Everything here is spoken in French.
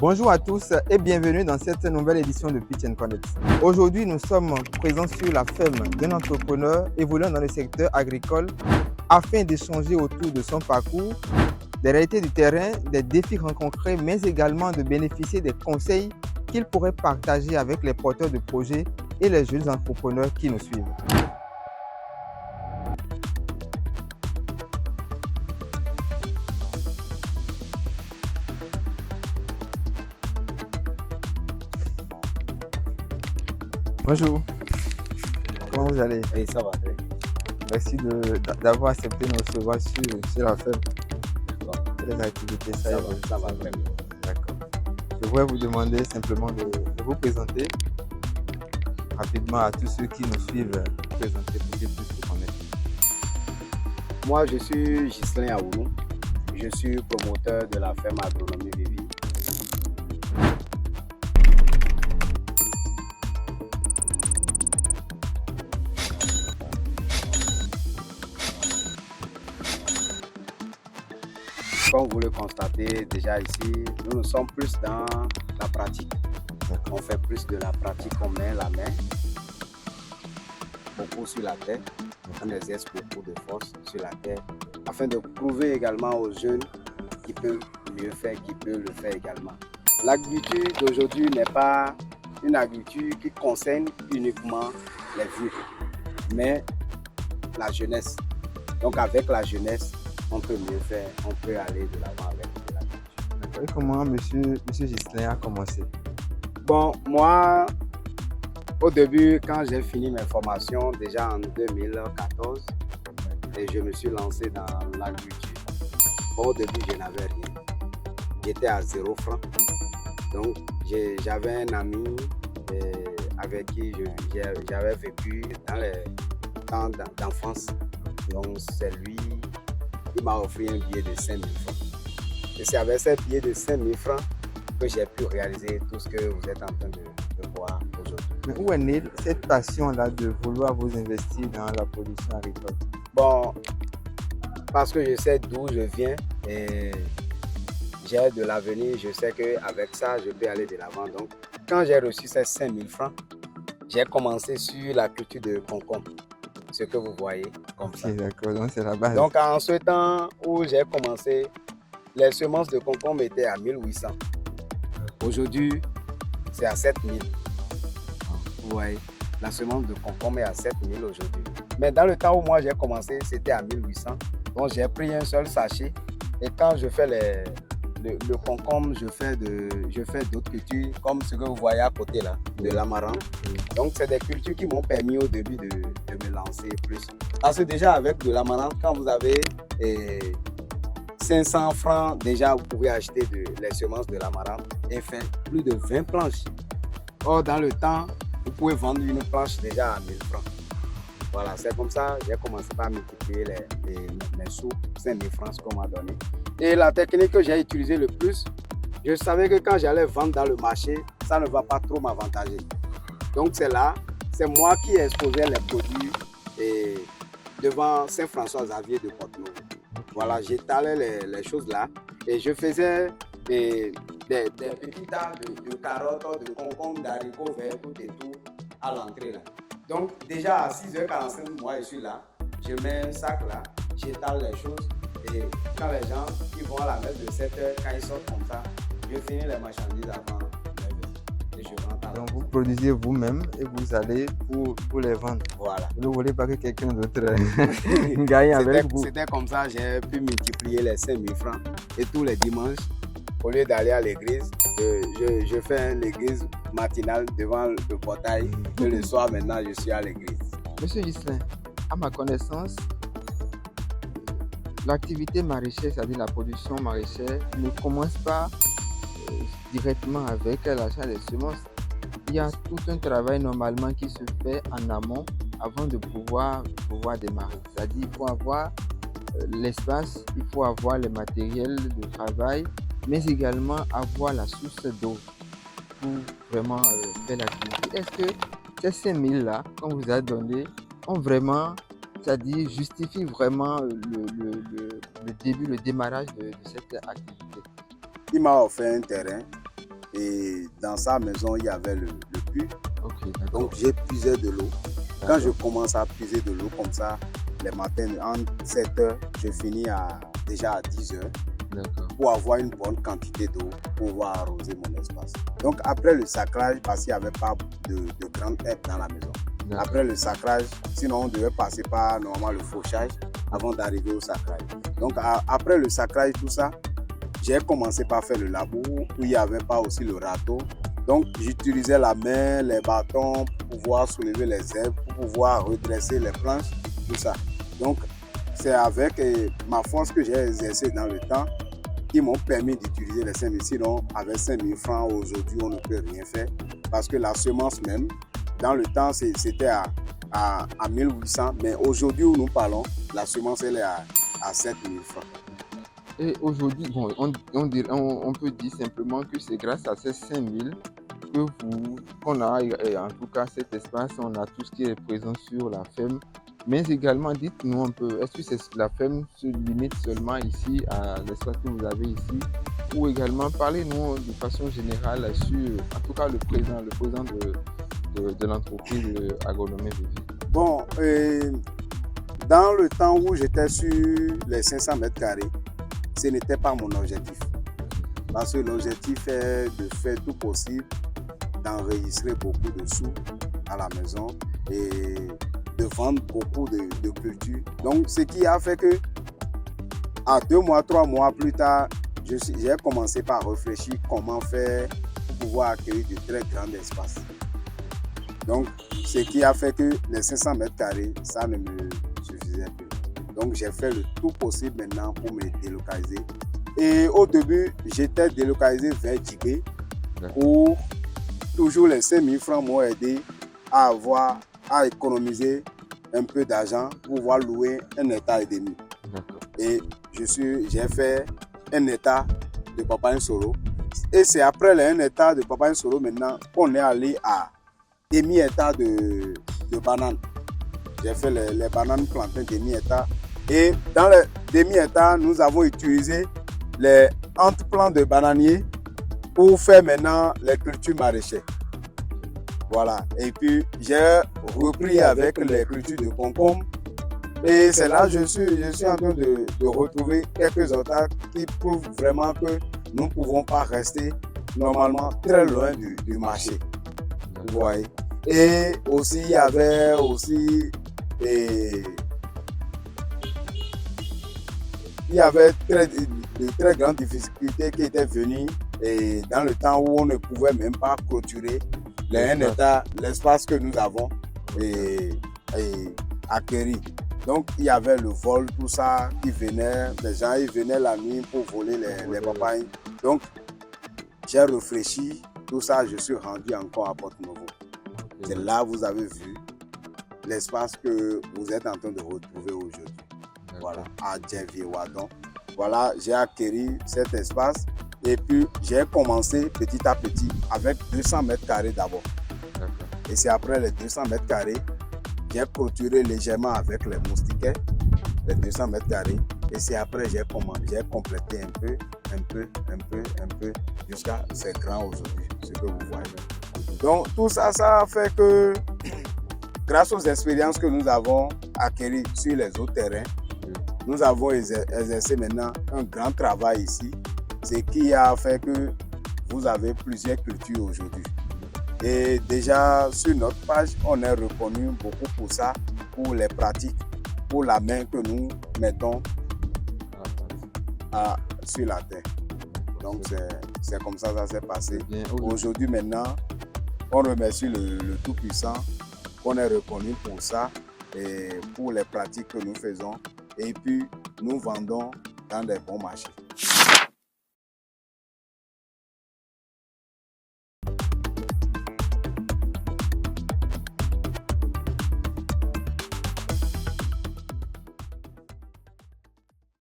Bonjour à tous et bienvenue dans cette nouvelle édition de Pitch & Connect. Aujourd'hui, nous sommes présents sur la ferme d'un entrepreneur évoluant dans le secteur agricole afin d'échanger autour de son parcours, des réalités du terrain, des défis rencontrés, mais également de bénéficier des conseils qu'il pourrait partager avec les porteurs de projets et les jeunes entrepreneurs qui nous suivent. Bonjour, comment vous allez? Oui, ça va. Merci d'avoir accepté de nous recevoir sur la ferme. Les activités, Ça va très bien. D'accord. Je voudrais vous demander simplement de vous présenter rapidement à tous ceux qui nous suivent, présenter pour qu'ils puissent vous connaître. Moi, je suis Ghislain Aoulou. Je suis promoteur de la ferme Agronomie Vivi. Comme vous le constatez déjà ici, nous sommes plus dans la pratique. On fait plus de la pratique, on met la main beaucoup sur la terre, on exerce beaucoup de force sur la terre, afin de prouver également aux jeunes qui peuvent mieux faire, qui peuvent le faire également. L'agriculture d'aujourd'hui n'est pas une agriculture qui concerne uniquement les vieux, mais la jeunesse. Donc avec la jeunesse, on peut mieux faire, on peut aller de l'avant avec l'agriculture. D'accord. Et comment monsieur Ghislain a commencé? Bon, moi, au début, quand j'ai fini mes formations, déjà en 2014, et je me suis lancé dans l'agriculture. Bon, au début, je n'avais rien. J'étais à 0 francs. Donc, j'avais un ami avec qui j'avais vécu dans les temps d'enfance. Donc, c'est lui qui m'a offert un billet de 5 000 francs. Et c'est avec ce billet de 5 000 francs que j'ai pu réaliser tout ce que vous êtes en train de voir aujourd'hui. Mais où est née cette passion-là de vouloir vous investir dans la production agricole? Bon, parce que je sais d'où je viens et j'ai de l'avenir, je sais qu'avec ça, je peux aller de l'avant. Donc, quand j'ai reçu ces 5 000 francs, j'ai commencé sur la culture de concombre, ce que vous voyez comme ça. D'accord, donc c'est la base. Donc, en ce temps où j'ai commencé, les semences de concombre étaient à 1800. Aujourd'hui, c'est à 7000. Vous voyez, la semence de concombre est à 7000 aujourd'hui. Mais dans le temps où moi j'ai commencé, c'était à 1800. Donc j'ai pris un seul sachet. Et quand je fais le concombre, je fais d'autres cultures, comme ce que vous voyez à côté là, de l'amarante. Donc c'est des cultures qui m'ont permis au début de me lancer plus. Parce que déjà avec de l'amarante, quand vous avez 500 francs, déjà vous pouvez acheter les semences de l'amarante et faire plus de 20 planches. Or, dans le temps, vous pouvez vendre une planche déjà à 1000 francs. Voilà, c'est comme ça que j'ai commencé par multiplier mes sous, 5000 francs qu'on m'a donné. Et la technique que j'ai utilisée le plus, je savais que quand j'allais vendre dans le marché, ça ne va pas trop m'avantager. Donc c'est moi qui exposais les produits devant Saint-François-Xavier de Porte-Novo. Voilà, j'étalais les choses là et je faisais des petits tas de carottes, de concombres, d'haricots verts, tout et tout à l'entrée là. Donc déjà à 6h45, moi je suis là, je mets un sac là, j'étale les choses et quand les gens qui vont à la messe de 7h, quand ils sortent comme ça, je finis les marchandises avant 9h et je rentre à la Donc vous produisez vous-même et vous allez pour les vendre. Voilà. Vous ne voulez pas que quelqu'un d'autre gagne avec vous. C'était comme ça, j'ai pu multiplier les 5000 francs et tous les dimanches, au lieu d'aller à l'église, je fais l'église matinale devant le portail et le soir maintenant je suis à l'église. Monsieur Ghislain, à ma connaissance, l'activité maraîchère, c'est-à-dire la production maraîchère, ne commence pas directement avec l'achat des semences. Il y a tout un travail normalement qui se fait en amont avant de pouvoir démarrer. C'est-à-dire qu'il faut avoir l'espace, il faut avoir le matériel de travail, mais également avoir la source d'eau pour vraiment faire l'activité. Est-ce que ces 5000 là qu'on vous a donné ont vraiment, c'est-à-dire justifient vraiment le début, le démarrage de cette activité? Il m'a offert un terrain Et dans sa maison, il y avait le puits. Ok, d'accord. Donc, j'ai puisé de l'eau. Quand je commence à puiser de l'eau comme ça, les matins, entre 7 h, je finis déjà à 10 h D'accord. pour avoir une bonne quantité d'eau pour pouvoir arroser mon espace. Donc, après le sacrage, parce qu'il n'y avait pas de grande herbe dans la maison. D'accord. Après le sacrage, sinon on devait passer par normalement le fauchage avant d'arriver au sacrage. Donc, après le sacrage, tout ça, j'ai commencé par faire le labour où il n'y avait pas aussi le râteau. Donc, j'utilisais la main, les bâtons pour pouvoir soulever les herbes, pour pouvoir redresser les planches, tout ça. Donc, c'est avec ma force que j'ai exercée dans le temps qui m'ont permis d'utiliser les 5 000. Sinon, avec 5 000 francs, aujourd'hui, on ne peut rien faire. Parce que la semence même, dans le temps, c'était à 1800. Mais aujourd'hui où nous parlons, la semence, elle est à 7 000 francs. Et aujourd'hui, bon, on peut dire simplement que c'est grâce à ces 5 000 qu'on a, en tout cas cet espace, on a tout ce qui est présent sur la ferme. Mais également, dites-nous un peu, est-ce que la ferme se limite seulement ici à l'espace que vous avez ici, ou également parlez-nous de façon générale sur, en tout cas le président de l'entreprise agronomie de vie. Bon, dans le temps où j'étais sur les 500 mètres carrés, ce n'était pas mon objectif. Parce que l'objectif est de faire tout possible, d'enregistrer beaucoup de sous à la maison et de vendre beaucoup de cultures. Donc, ce qui a fait que, à 2 mois, 3 mois plus tard, j'ai commencé par réfléchir comment faire pour pouvoir accueillir de très grands espaces. Donc, ce qui a fait que les 500 mètres carrés, ça ne me suffisait plus. Donc, j'ai fait le tout possible maintenant pour me délocaliser. Et au début, j'étais délocalisé vers Djibé où toujours les 5 000 francs m'ont aidé à économiser un peu d'argent pour pouvoir louer 1,5 hectare. Et j'ai fait 1 hectare de papaye solo. Et c'est après les 1 hectare de papaye solo maintenant qu'on est allé à demi-hectare de bananes. J'ai fait les bananes plantées demi-hectare. Et dans les demi-hectares, nous avons utilisé les entreplants de bananiers pour faire maintenant les cultures maraîchères. Voilà. Et puis, j'ai repris avec les cultures de concombre. Et c'est là que je suis en train de retrouver quelques auteurs qui prouvent vraiment que nous ne pouvons pas rester normalement très loin du marché. Vous voyez. Et aussi, il y avait aussi de très grandes difficultés qui étaient venues et dans le temps où on ne pouvait même pas clôturer les 1 hectare, l'espace que nous avons acquéri. Donc il y avait le vol, tout ça qui venait, les gens ils venaient la nuit pour voler les papayes. Donc j'ai réfléchi, tout ça, je suis rendu encore à Porto-Novo. C'est là vous avez vu l'espace que vous êtes en train de retrouver aujourd'hui. Voilà, à Djenvié-Wadon. Voilà, j'ai acquis cet espace et puis j'ai commencé petit à petit avec 200 mètres carrés d'abord. Et c'est après les 200 mètres carrés, j'ai clôturé légèrement avec les moustiquaires, les 200 mètres carrés. Et c'est après j'ai complété un peu, jusqu'à ces grands aujourd'hui, ce que vous voyez. Donc tout ça, ça a fait que grâce aux expériences que nous avons acquises sur les autres terrains, nous avons exercé maintenant un grand travail ici, ce qui a fait que vous avez plusieurs cultures aujourd'hui. Et déjà sur notre page, on est reconnu beaucoup pour ça, pour les pratiques, pour la main que nous mettons sur la terre. Donc c'est comme ça que ça s'est passé. Aujourd'hui maintenant, on remercie le Tout-Puissant qu'on est reconnu pour ça et pour les pratiques que nous faisons. Et puis, nous vendons dans des bons marchés.